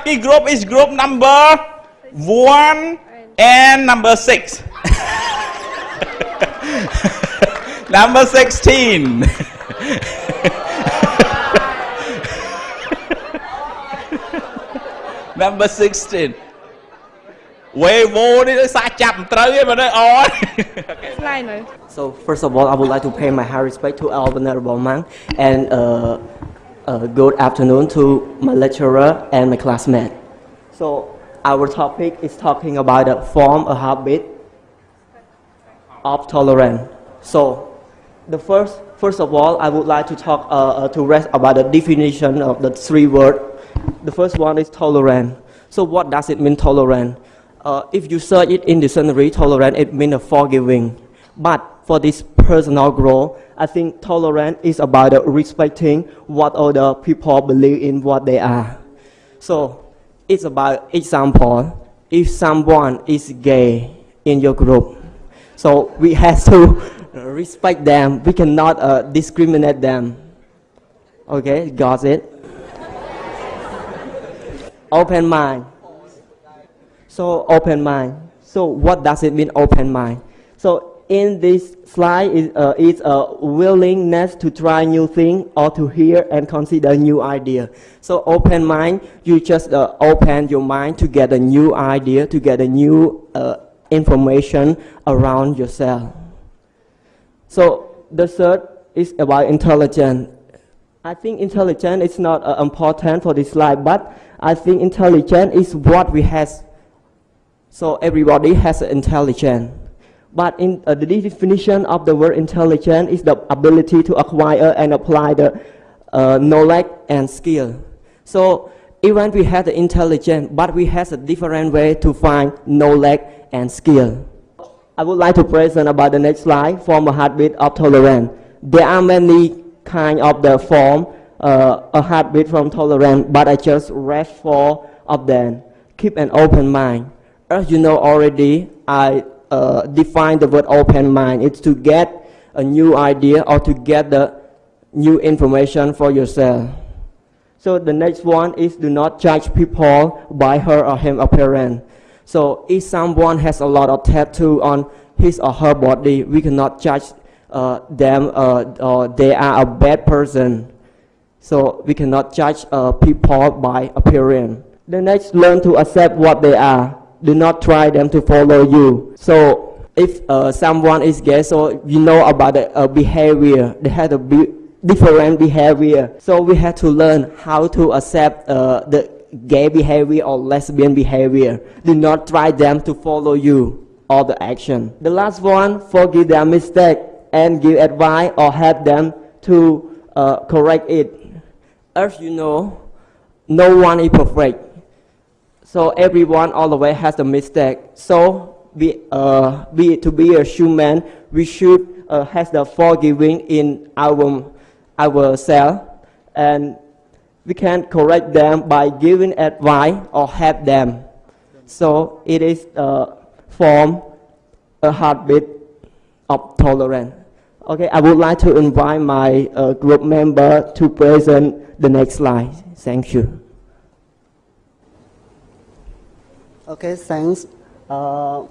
lucky group is group number 1 and number 6. Number 16. Number 16. So first of all, I would like to pay my high respect to our venerable monk, and good afternoon to my lecturer and my classmate. So our topic is talking about the form, a habit of tolerance. So the first of all, I would like to talk to rest about the definition of the 3 words. The first one is tolerant. So what does it mean, tolerant? If you search it in dictionary, tolerant, it means forgiving. But for this personal growth, I think tolerant is about respecting what other people believe in what they are. So it's about example. If someone is gay in your group, so we have to respect them. We cannot discriminate them. Okay, got it? Open mind. So open mind. So what does it mean, open mind? So in this slide is a willingness to try new things or to hear and consider new idea. So open mind, you just open your mind to get a new idea, to get a new information around yourself. So the third is about intelligence. I think intelligence is not important for this slide, but I think intelligence is what we have. So everybody has intelligence. But in the definition of the word intelligence is the ability to acquire and apply the knowledge and skill. So even we have the intelligence, but we have a different way to find knowledge and skill. I would like to present about the next slide, form a habit of tolerance. There are many kind of the form, a habit from tolerance, but I just read 4 of them. Keep an open mind. As you know already, I define the word open mind. It's to get a new idea or to get the new information for yourself. So the next one is do not judge people by her or him appearance. So if someone has a lot of tattoo on his or her body, we cannot judge them or they are a bad person. So we cannot judge people by appearance. The next, learn to accept what they are. Do not try them to follow you. So if someone is gay, so you know about the behavior. They have a different behavior. So we have to learn how to accept the gay behavior or lesbian behavior. Do not try them to follow you or the action. The last one, forgive their mistake and give advice or help them to correct it. As you know, no one is perfect. So everyone all the way has a mistake. So to be a human, we should have the forgiving in ourselves, and we can correct them by giving advice or help them. So it is form a habit of tolerance. Okay, I would like to invite my group member to present the next slide. Thank you. Okay, thanks. For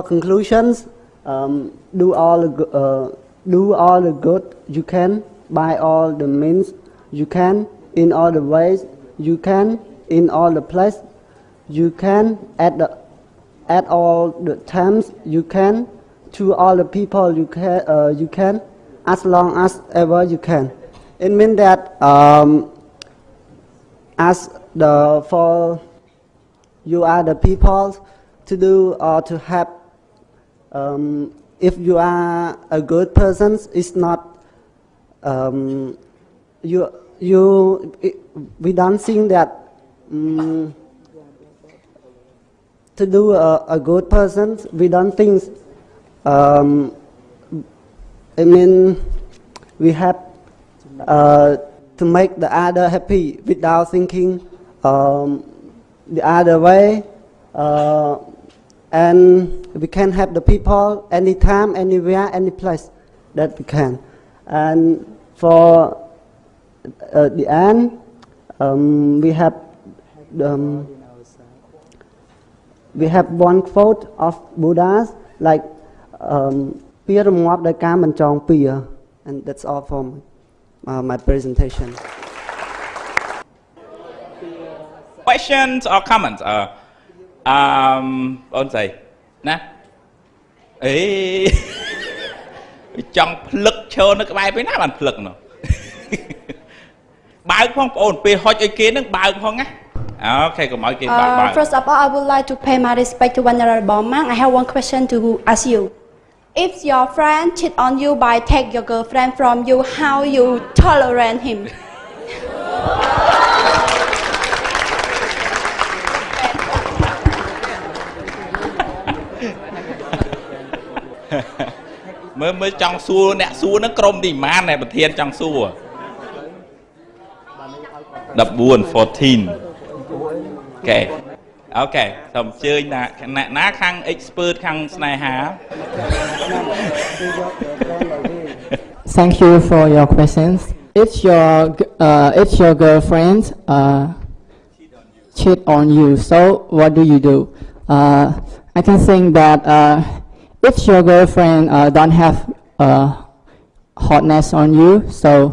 conclusions, do all the good you can by all the means you can, in all the ways you can, in all the places you can, at all the times you can, to all the people you can, as long as ever you can. It means that for you are the people to do or to have. If you are a good person, it's not we don't think that to do a good person. We don't think. I mean, we have to make the other happy without thinking the other way, and we can help the people anytime, anywhere, any place that we can. And for the end, we have um, we have one quote of Buddha like Pia Muap Đại Ca Mình Chong Pia, and that's all from my presentation. Questions or comments? Ôn gì? Nè. Ê. Trong lực chơi nó cái bài với nó bàn lực nó. Bao phong ôn pe hỏi ý kiến nó bao phong á. Okay, come on, first of all, I would like to pay my respect to Venerable Monk. I have one question to ask you. If your friend cheat on you by take your girlfriend from you, how you tolerate him? mới trong xua nè xua nó krom thì man này bật thiên trong xua đập buồn 14 ok ok tầm chơi là ná khăn expert khăn này hả. Thank you for your questions. If your girlfriend cheat on you, so what do you do? I can think that if your girlfriend don't have hotness on you, so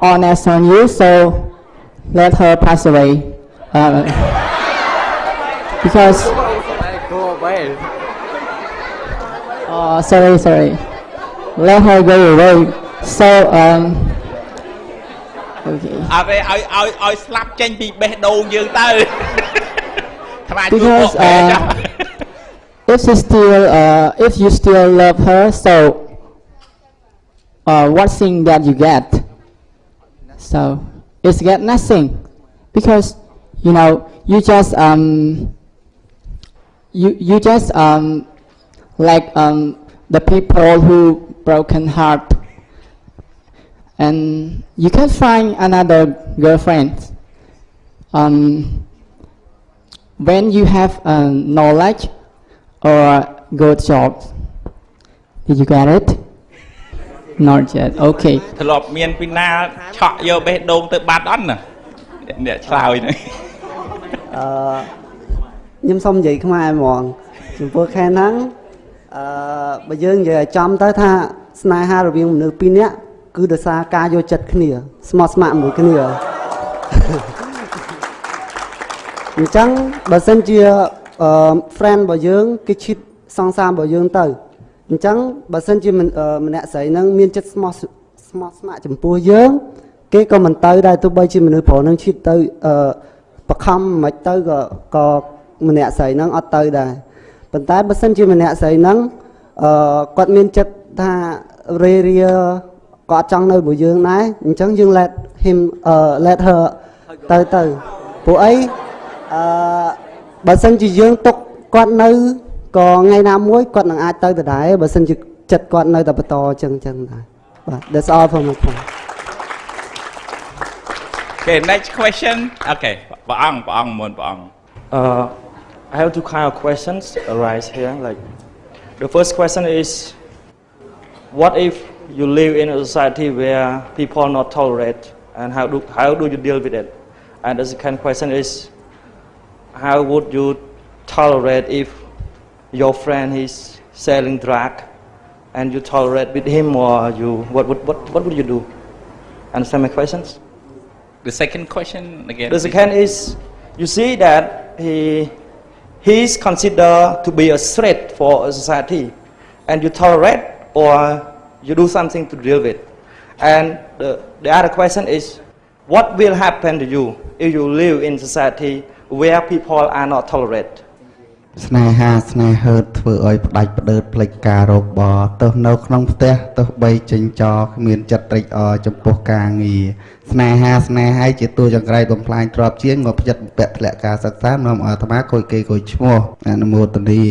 honest on you, so let her pass away. Because sorry, let her go away. So okay. I slap trên bị bê đồ dương tới. Because if you still love her, so what thing that you get? So it's get nothing, because you know you just like the people who broken heart, and you can find another girlfriend. When you have knowledge or good job. Did you get it? Not yet. Okay. ធ្លាប់មានពីណាឆក់យកបេះដូងទៅបាត់អត់ណាអ្នកឆ្លើយនេះខ្ញុំសុំនិយាយខ្មែរហ្មងចំពោះខែហ្នឹងបើយើងនិយាយចំទៅថាស្នេហារវាងមនុស្សពីរនាក់គឺដោយសារការយកចិត្តគ្នាស្មោះស្ម័គ្រមួយគ្នាអញ្ចឹងបើសិនជា friend របស់យើងគេឈិតសង្សាររបស់យើងទៅអញ្ចឹងបើសិនជាម្នាក់ស្រីហ្នឹងមានចិត្តស្មោះស្ម័គ្រចំពោះយើងគេក៏មិនទៅដែរទោះបីជាមនុស្សប្រុសហ្នឹងឈិតទៅបខំមិនទៅក៏ម្នាក់ស្រីហ្នឹងអត់ទៅដែរប៉ុន្តែបើសិនជាម្នាក់ស្រីហ្នឹងគាត់មានចិត្តថារាគាត់ចង់នៅជាមួយយើងដែរអញ្ចឹងយើង let her ទៅព្រោះអីបើសិនជាយើងទុកគាត់នៅក៏ថ្ងៃណាមួយគាត់នឹងអាចទៅដដែលបើសិនជាចិត្តគាត់នៅតែបន្តអញ្ចឹងដែរបាទ that's all from my point. Okay, next question. Okay, ព្រះអង្គមុនព្រះអង្គ I have two kind of questions arise here. Like the first question is, what if you live in a society where people not tolerate, and how do you deal with it? And the second question is, how would you tolerate if your friend is selling drug and you tolerate with him, or you what would you do? Understand my questions? The second question again. The second is, you see that he's considered to be a threat for a society, and you tolerate or you do something to deal with. And the other question is, what will happen to you if you live in society where people are not tolerate? ស្នេហាស្នេហឺតធ្វើឲ្យផ្ដាច់ផ្ដើតផ្លេចការរបរទៅនៅក្នុងផ្ទះទៅបីចេញចោលគ្មានចិត្តត្រេកអរចំពោះការងារស្នេហាជាតួចង្រៃបំផ្លាញទ្រព្យជាងមកផ្ចិតបំពាក់ធ្លាក់ការសិក្សានាំឲ្យអាត្មាគួយគេគួយឈ្មោះអនុមោទនា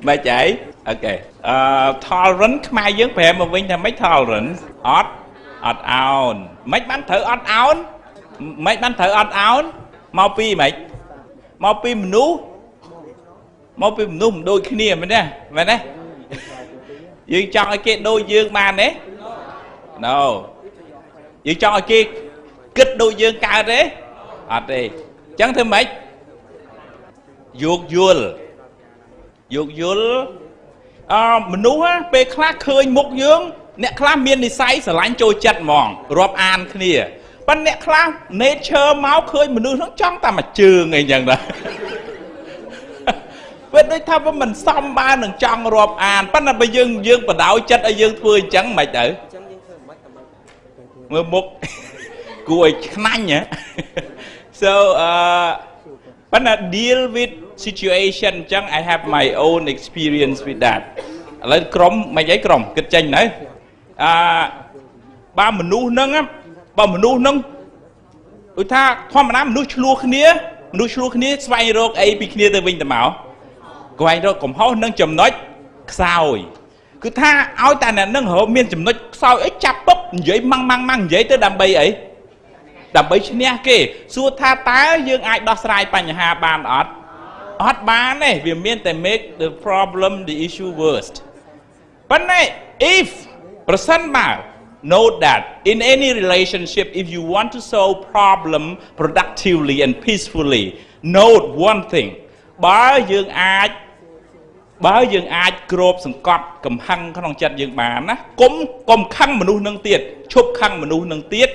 បែបចៃអូខេtolerance ខ្មែរយើងប្រែមកវិញថាម៉េច tolerance អត់អោនម៉េចបានត្រូវអត់អោនមកពីម៉េចមកពីមនុស្សមិនដូចគ្នាមែនទេយើងចង់ឲ្យគេដូចយើងបានទេ No. Dương cho kia kích đôi dương cao thế. Đi. Chẳng thêm mấy. Dục dul. Mình nú á, bê khá khơi mục dương. Nè khá miên đi say sở lánh trôi chật mòn. Rộp an khnia. Bạn nè khá nature máu khơi mình nú nó trong ta mà trường ngay nhận đó. Vậy đây thao với mình xong ba nâng trong rộp an. Bạn là bây dương bà đảo chất ở dương thua chẳng mạch ở. Mưa mục. Cùi khăn nhá. So, but I deal with situation, chẳng I have my own experience with that. Lên crom, mấy giấy crom, kịch tranh đấy. Ba mình nuôi nâng á, ba mình nuôi nâng. Ủa tha, thoa mà nám mình nuôi chua khía, xoay rốt ấy bị khía tới vinh tầm ảo. Cô anh rồi cũng hô nâng chùm nói, sao rồi? Cứ tha, áo ta nè nâng hổ miên chùm nói, sao ấy chạp bốc, giấy măng giấy tới đàm bây ấy. Đàm bây chứ nè kì, xua tha tá dương ai đo sài bánh hà bàn ọt. Ọt bán này, vì miên tại make the problem, the issue worst. But này, if, person bảo, note that in any relationship, if you want to solve problem productively and peacefully, note one thing. Bởi dương ai gồm sẵn cọp cầm hăng khăn chất dương bán á. Cũng khăn mà nuôi nâng tiết, chụp khăn mà nuôi nâng tiết.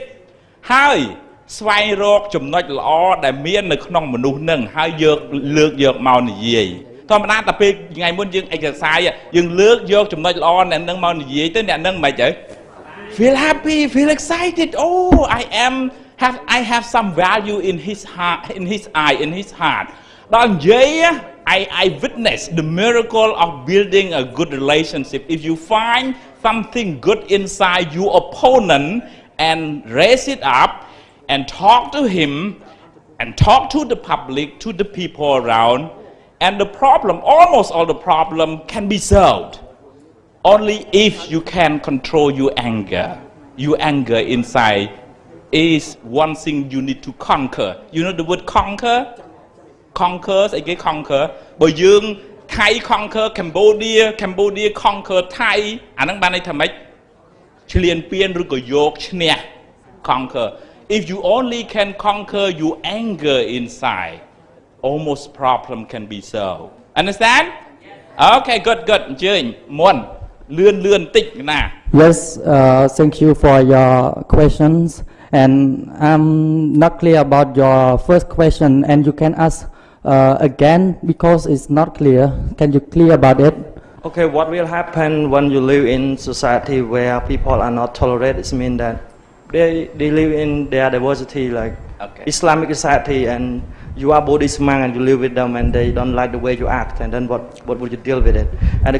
Hai, xoay rốt chùm nói lõ đại miên nơi khăn mà nuôi nâng. Hai lược dược màu này gì. Thôi mà ta phê ngày muốn dương exercise, dương lược dược chùm nói lõ này nâng màu này gì. Tới nè nâng mày chứ. Feel happy, feel excited. Oh, I have some value in his heart, in his eye, in his heart. Don Jay, I witnessed the miracle of building a good relationship. If you find something good inside your opponent and raise it up and talk to him and talk to the public, to the people around, and the problem, almost all the problem can be solved. Only if you can control your anger. Your anger inside is one thing you need to conquer. You know the word conquer? Conquer, I get conquer. Bởi dương Thai conquer Cambodia, Cambodia conquer Thai. Anh đang ban này thầm ấy. Chilian pian rồi có dọc nè. Conquer. If you only can conquer your anger inside, almost problem can be solved. Understand? Okay, good. Chơi muốn lươn tích nè. Yes, thank you for your questions. And I'm not clear about your first question, and you can ask again because it's not clear. Can you clear about it? Okay, what will happen when you live in society where people are not tolerated? It means that they live in their diversity, like Islamic society, and you are Buddhist monk and you live with them and they don't like the way you act, and then what would you deal with it? And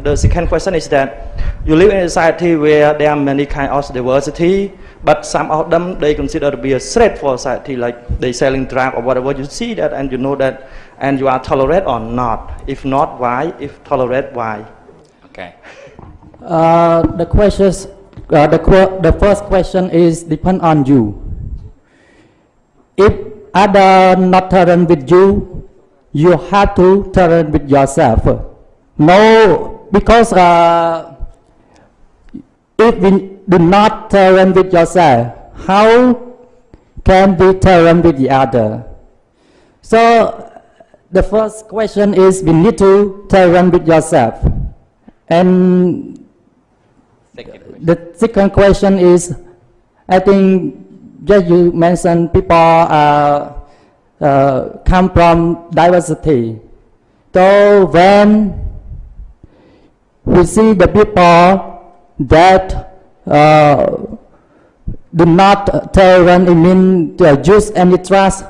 the second question is that you live in a society where there are many kinds of diversity, but some of them they consider to be a threat for society, like they selling drugs or whatever. You see that and you know that, and you are tolerate or not? If not, why? If tolerate, why? Okay. The first question is depend on you. If other not tolerant with you, you have to tolerate with yourself. No, because if we do not tolerate with yourself, how can we tolerate with the other? So the first question is we need to tolerate with yourself. And the second question is, I think just you mentioned people come from diversity. So when we see the people that do not tolerate, I mean to use any trust,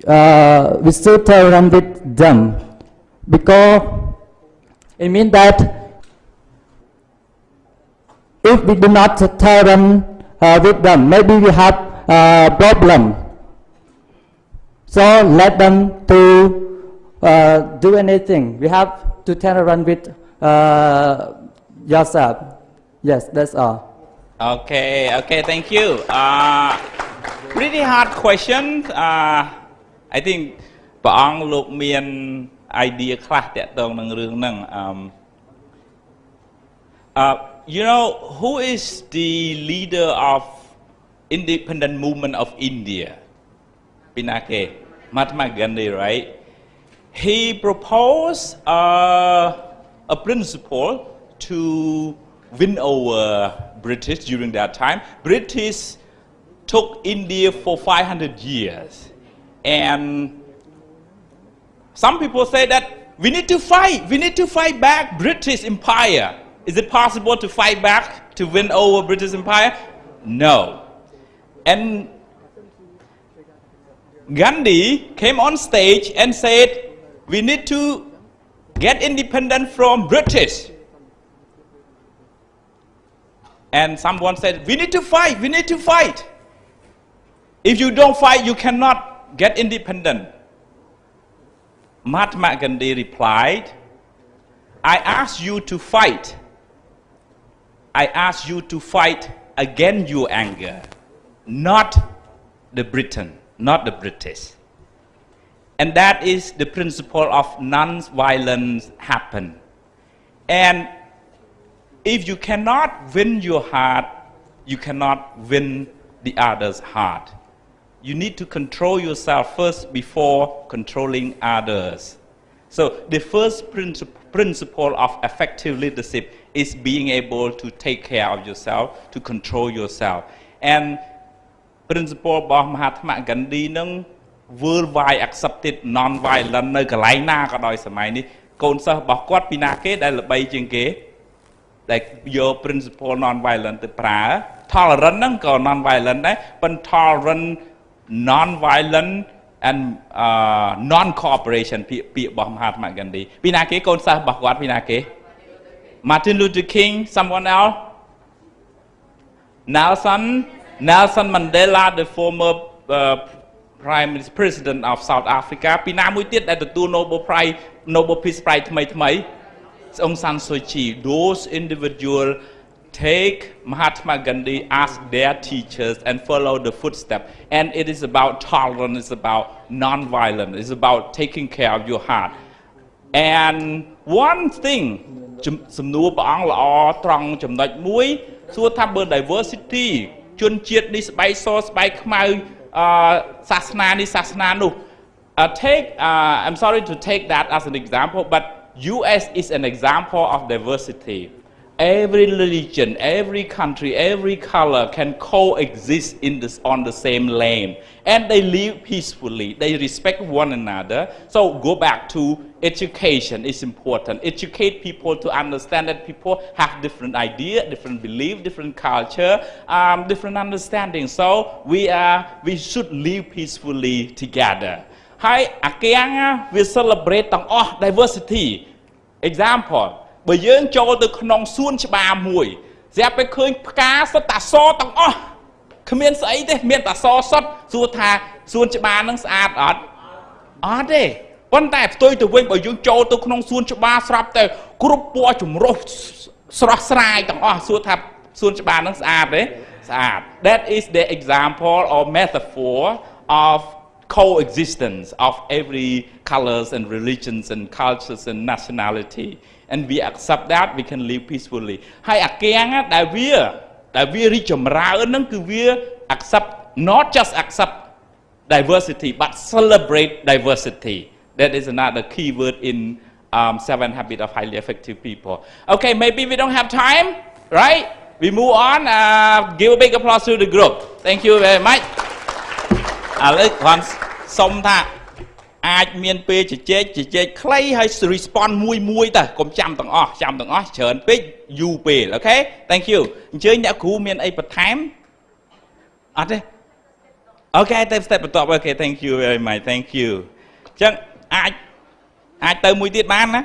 we should tolerate with them, because it means that if we do not tolerate with them, maybe we have a problem. So let them to do anything. We have to tolerate with yourself. Yes, that's all. Okay, thank you. Pretty hard question. I think ព្រះអង្គលោកមាន idea ខ្លះតាក់ទងនឹងរឿងហ្នឹង you know, who is the leader of independent movement of India? Pinake, Mahatma Gandhi, right? He proposed a principle to win over British during that time. British took India for 500 years. And some people say that we need to fight back British Empire. Is it possible to fight back to win over British Empire? No. And Gandhi came on stage and said, we need to get independent from British. And someone said, we need to fight. If you don't fight, you cannot get independent. Mahatma Gandhi replied, I ask you to fight. I ask you to fight against your anger, not the Britain, not the British. And that is the principle of non-violence happen. And if you cannot win your heart, you cannot win the other's heart. You need to control yourself first before controlling others. So the first principle of effective leadership is being able to take care of yourself, to control yourself. And principle of Mahatma Gandhi nung worldwide accepted non-violent នៅកន្លែងណាក៏ដោយសម័យនេះកូនសិស្សរបស់គាត់ពីណាគេដែលល្បីជាងគេដែលយក principle non-violent ទៅប្រើ tolerant ហ្នឹងក៏ non-violent ដែរប៉ុន្តែ tolerant non-violent and non-cooperation ពាក្យរបស់ Mahatma Gandhi ពីណាគេកូនសិស្សរបស់គាត់ពីណាគេ Martin Luther King, someone else? Nelson Mandela, the former Prime President of South Africa. ពីណាមួយទៀតដែលទទួល Nobel Peace Prize ថ្មីAung San Suu Kyi. Those individuals take Mahatma Gandhi as their teachers and follow the footsteps. And it is about tolerance, it's about non-violence, it's about taking care of your heart. And one thing, សំណួរព្រះអង្គល្អត្រង់ចំណុចមួយសួរថាបើ diversity ជនជាតិនេះស្បែកសស្បែកខ្មៅសាសនានេះសាសនានោះ I'm sorry to take that as an example, but US is an example of diversity. Every religion, every country, every color can coexist on the same lane. And they live peacefully. They respect one another. So go back to education is important. Educate people to understand that people have different ideas, different beliefs, different culture, different understanding. So we should live peacefully together. Hi, we celebrate diversity. Example. បើយើងចូលទៅក្នុងសួនច្បារមួយស្រាប់តែឃើញផ្កាសុទ្ធតែសទាំងអស់គ្មានស្អីទេមានតែសសុទ្ធសួរថាសួនច្បារនឹងស្អាតអត់អត់ទេប៉ុន្តែផ្ទុយទៅវិញបើយើងចូលទៅក្នុងសួនច្បារស្រាប់តែគ្រប់ពណ៌ចម្រុះស្រស់ស្រាយទាំងអស់សួរថាសួនច្បារនឹងស្អាតទេស្អាត That is the example or metaphor of coexistence of every colors and religions and cultures and nationality. And we accept that, we can live peacefully. ហើយអាកៀងដែលវារីកចម្រើនហ្នឹងគឺវា accept not just accept diversity but celebrate diversity. That is another key word in 7 Habits of Highly Effective People. Okay, maybe we don't have time, right? We move on. Give a big applause to the group. Thank you very much. Once សុំថាអាចមានពេលជជែកខ្លីហើយ respond មួយទៅកុំចាំទាំងអស់ច្រើនពេកយូរពេលអូខេ Thank you អញ្ជើញអ្នកគ្រូមានអីបន្ថែមអត់ទេអូខេទៅ step បន្ទាប់អូខេ Thank you very much Thank you អញ្ចឹងអាចទៅមួយទៀតបានណា